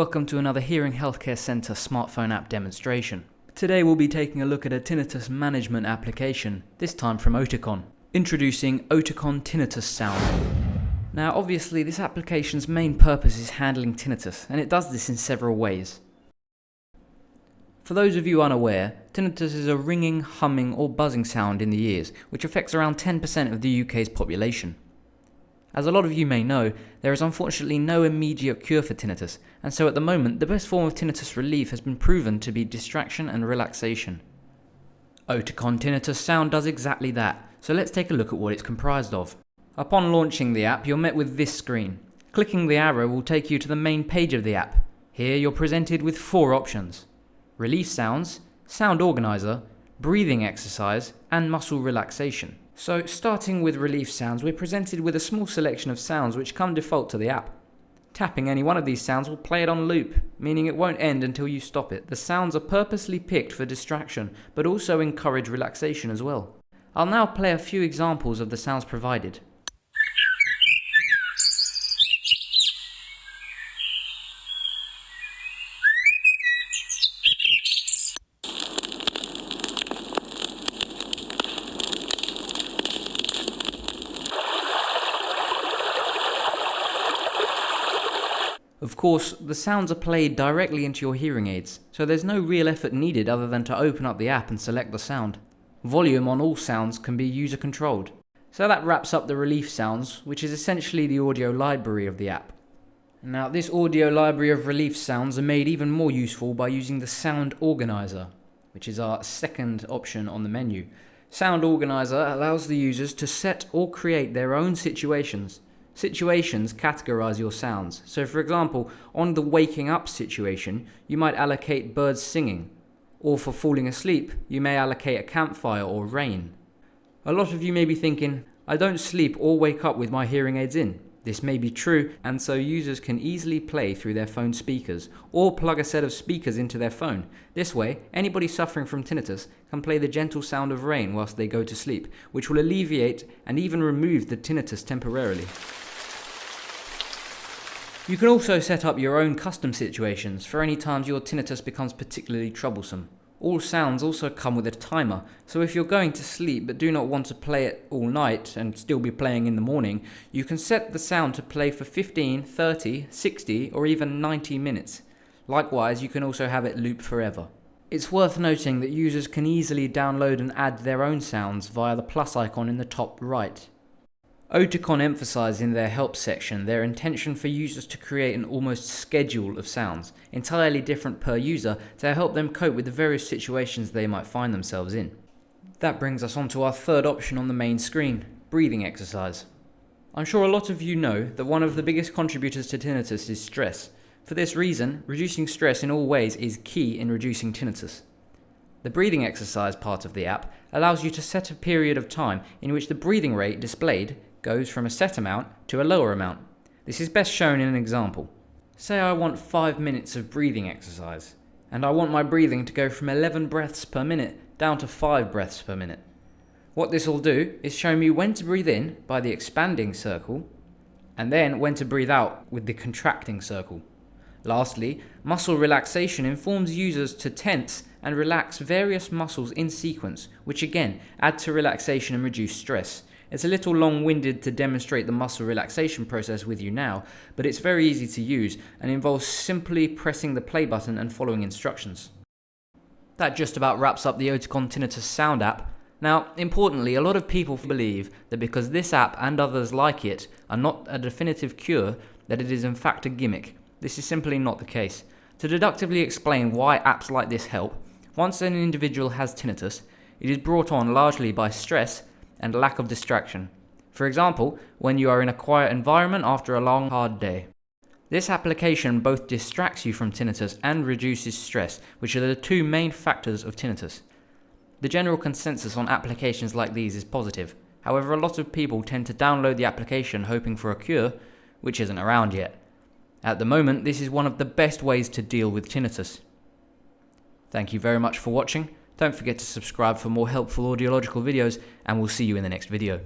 welcome to another Hearing Healthcare Centre smartphone app demonstration. Today we'll be taking a look at a tinnitus management application, this time from Oticon. Introducing Oticon Tinnitus Sound. Now obviously this application's main purpose is handling tinnitus, and it does this in several ways. For those of you unaware, tinnitus is a ringing, humming or buzzing sound in the ears, which affects around 10% of the UK's population. As a lot of you may know, there is unfortunately no immediate cure for tinnitus, and so at the moment the best form of tinnitus relief has been proven to be distraction and relaxation. Oticon Tinnitus Sound does exactly that, so let's take a look at what it's comprised of. Upon launching the app, you're met with this screen. Clicking the arrow will take you to the main page of the app. Here you're presented with 4 options: relief sounds, sound organizer, breathing exercise, and muscle relaxation. So starting with relief sounds, we're presented with a small selection of sounds which come default to the app. Tapping any one of these sounds will play it on loop, meaning it won't end until you stop it. The sounds are purposely picked for distraction, but also encourage relaxation as well. I'll now play a few examples of the sounds provided. Of course, the sounds are played directly into your hearing aids, so there's no real effort needed other than to open up the app and select the sound. Volume on all sounds can be user controlled. So that wraps up the relief sounds, which is essentially the audio library of the app. Now this audio library of relief sounds are made even more useful by using the sound organizer, which is our second option on the menu. Sound organizer allows the users to set or create their own situations. Situations categorize your sounds. So for example, on the waking up situation, you might allocate birds singing. Or for falling asleep, you may allocate a campfire or rain. A lot of you may be thinking, I don't sleep or wake up with my hearing aids in. This may be true, and so users can easily play through their phone speakers, or plug a set of speakers into their phone. This way, anybody suffering from tinnitus can play the gentle sound of rain whilst they go to sleep, which will alleviate and even remove the tinnitus temporarily. You can also set up your own custom situations for any times your tinnitus becomes particularly troublesome. All sounds also come with a timer, so if you're going to sleep but do not want to play it all night and still be playing in the morning, you can set the sound to play for 15, 30, 60 or even 90 minutes. Likewise, you can also have it loop forever. It's worth noting that users can easily download and add their own sounds via the plus icon in the top right. Oticon emphasised in their help section their intention for users to create an almost schedule of sounds, entirely different per user, to help them cope with the various situations they might find themselves in. That brings us on to our third option on the main screen, breathing exercise. I'm sure a lot of you know that one of the biggest contributors to tinnitus is stress. For this reason, reducing stress in all ways is key in reducing tinnitus. The breathing exercise part of the app allows you to set a period of time in which the breathing rate displayed goes from a set amount to a lower amount. This is best shown in an example. Say I want 5 minutes of breathing exercise, and I want my breathing to go from 11 breaths per minute down to 5 breaths per minute. What this will do is show me when to breathe in by the expanding circle, and then when to breathe out with the contracting circle. Lastly, muscle relaxation informs users to tense and relax various muscles in sequence, which again add to relaxation and reduce stress. It's a little long-winded to demonstrate the muscle relaxation process with you now, but it's very easy to use and involves simply pressing the play button and following instructions. That just about wraps up the Oticon Tinnitus Sound app. Now, importantly, a lot of people believe that because this app and others like it are not a definitive cure, that it is in fact a gimmick. This is simply not the case. To deductively explain why apps like this help, once an individual has tinnitus, it is brought on largely by stress and lack of distraction. For example, when you are in a quiet environment after a long, hard day. This application both distracts you from tinnitus and reduces stress, which are the 2 main factors of tinnitus. The general consensus on applications like these is positive. However, a lot of people tend to download the application hoping for a cure, which isn't around yet. At the moment, this is one of the best ways to deal with tinnitus. Thank you very much for watching. Don't forget to subscribe for more helpful audiological videos, and we'll see you in the next video.